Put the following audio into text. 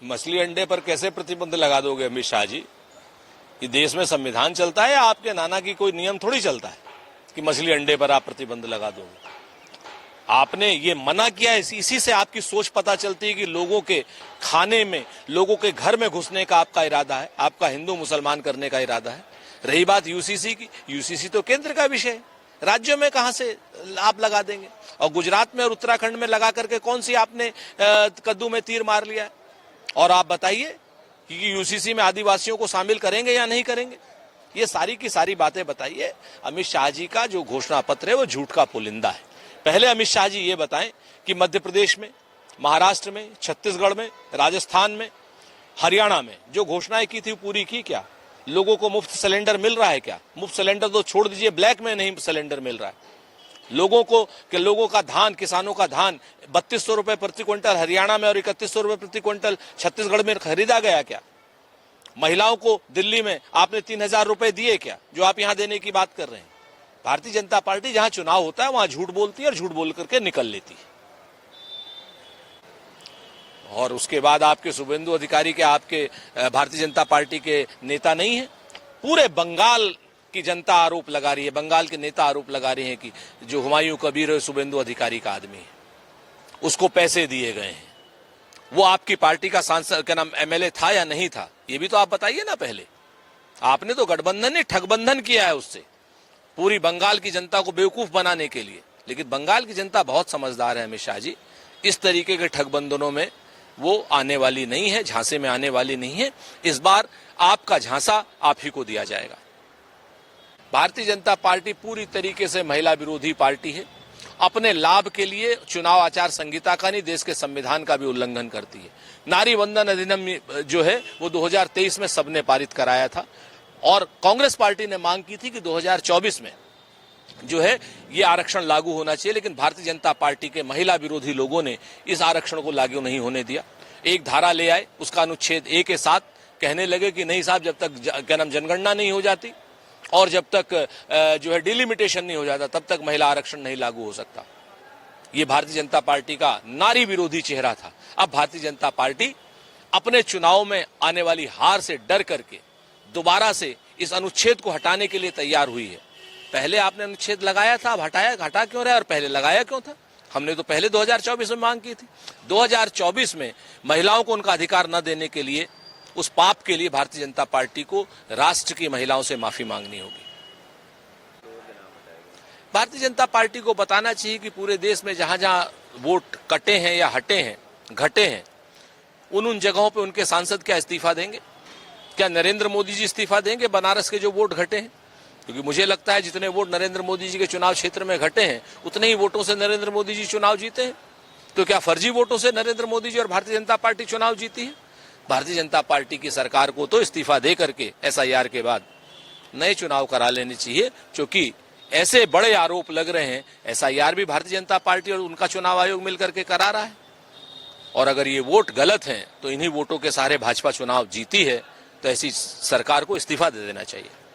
मछली अंडे पर कैसे प्रतिबंध लगा दोगे अमित शाह जी? ये देश में संविधान चलता है या आपके नाना की कोई नियम थोड़ी चलता है कि मछली अंडे पर आप प्रतिबंध लगा दोगे? आपने ये मना किया है, इसी से आपकी सोच पता चलती है कि लोगों के खाने में, लोगों के घर में घुसने का आपका इरादा है, आपका हिंदू मुसलमान करने का इरादा है। रही बात यूसीसी की, यूसीसी तो केंद्र का विषय है, राज्यों में कहां से आप लगा देंगे? और गुजरात में और उत्तराखंड में लगा करके कौन सी आपने कद्दू में तीर मार लिया है? और आप बताइए कि यूसीसी में आदिवासियों को शामिल करेंगे या नहीं करेंगे? ये सारी की सारी बातें बताइए। अमित शाह जी का जो घोषणा पत्र है वो झूठ का पुलिंदा है। पहले अमित शाह जी ये बताएं कि मध्य प्रदेश में, महाराष्ट्र में, छत्तीसगढ़ में, राजस्थान में, हरियाणा में जो घोषणाएं की थी पूरी की क्या? लोगों को मुफ्त सिलेंडर मिल रहा है क्या? मुफ्त सिलेंडर तो छोड़ दीजिए, ब्लैक में नहीं सिलेंडर मिल रहा है लोगों का धान, किसानों का धान 3200 रुपए प्रति क्विंटल हरियाणा में और 3100 रुपए प्रति क्विंटल छत्तीसगढ़ में खरीदा गया क्या? महिलाओं को दिल्ली में आपने 3000 रुपए दिए क्या, जो आप यहां देने की बात कर रहे हैं? भारतीय जनता पार्टी जहां चुनाव होता है वहां झूठ बोलती है और झूठ बोल करके निकल लेती है। और उसके बाद आपके शुभेंदु अधिकारी के, आपके भारतीय जनता पार्टी के नेता नहीं है? पूरे बंगाल की जनता आरोप लगा रही है, बंगाल के नेता आरोप लगा रहे हैं कि जो हुमायूं कबीर शुभेंदु अधिकारी का आदमी है, उसको पैसे दिए गए हैं। वो आपकी पार्टी का सांसद, क्या नाम, एमएलए था या नहीं था? ये भी तो आप बताइए ना। पहले आपने तो गठबंधन नहीं, ठगबंधन किया है उससे, पूरी बंगाल की जनता को बेवकूफ बनाने के लिए। लेकिन बंगाल की जनता बहुत समझदार है अमित शाह जी, इस तरीके के ठगबंधनों में वो आने वाली नहीं है, झांसे में आने वाली नहीं है। इस बार आपका झांसा आप ही को दिया जाएगा। भारतीय जनता पार्टी पूरी तरीके से महिला विरोधी पार्टी है। अपने लाभ के लिए चुनाव आचार संहिता का नहीं, देश के संविधान का भी उल्लंघन करती है। नारी वंदन अधिनियम जो है वो 2023 में सबने पारित कराया था और कांग्रेस पार्टी ने मांग की थी कि 2024 में जो है ये आरक्षण लागू होना चाहिए, लेकिन भारतीय जनता पार्टी के महिला विरोधी लोगों ने इस आरक्षण को लागू नहीं होने दिया। एक धारा ले आए, उसका अनुच्छेद 1 के साथ कहने लगे कि नहीं साहब, जब तक क्या नाम जनगणना नहीं हो जाती और जब तक जो है डिलिमिटेशन नहीं हो जाता तब तक महिला आरक्षण नहीं लागू हो सकता। ये भारतीय जनता पार्टी का नारी विरोधी चेहरा था। अब भारतीय जनता पार्टी अपने चुनाव में आने वाली हार से डर करके दोबारा से इस अनुच्छेद को हटाने के लिए तैयार हुई है। पहले आपने अनुच्छेद लगाया था, अब हटा क्यों रहे? और पहले लगाया क्यों था? हमने तो पहले 2024 में मांग की थी। 2024 में महिलाओं को उनका अधिकार न देने के लिए, उस पाप के लिए भारतीय जनता पार्टी को राष्ट्र की महिलाओं से माफी मांगनी होगी। भारतीय जनता पार्टी को बताना चाहिए कि पूरे देश में जहां जहां वोट कटे हैं या हटे हैं, घटे हैं, उन जगहों पे उनके सांसद क्या इस्तीफा देंगे? क्या नरेंद्र मोदी जी इस्तीफा देंगे बनारस के जो वोट घटे हैं? क्योंकि मुझे लगता है जितने वोट नरेंद्र मोदी जी के चुनाव क्षेत्र में घटे हैं उतने ही वोटों से नरेंद्र मोदी जी चुनाव जीते हैं। तो क्या फर्जी वोटों से नरेंद्र मोदी जी और भारतीय जनता पार्टी चुनाव जीती है? भारतीय जनता पार्टी की सरकार को तो इस्तीफा दे करके एसआईआर के बाद नए चुनाव करा लेने चाहिए, क्योंकि ऐसे बड़े आरोप लग रहे हैं। एसआईआर भी भारतीय जनता पार्टी और उनका चुनाव आयोग मिलकर के करा रहा है, और अगर ये वोट गलत हैं तो इन्हीं वोटों के सहारे भाजपा चुनाव जीती है, तो ऐसी सरकार को इस्तीफा दे देना चाहिए।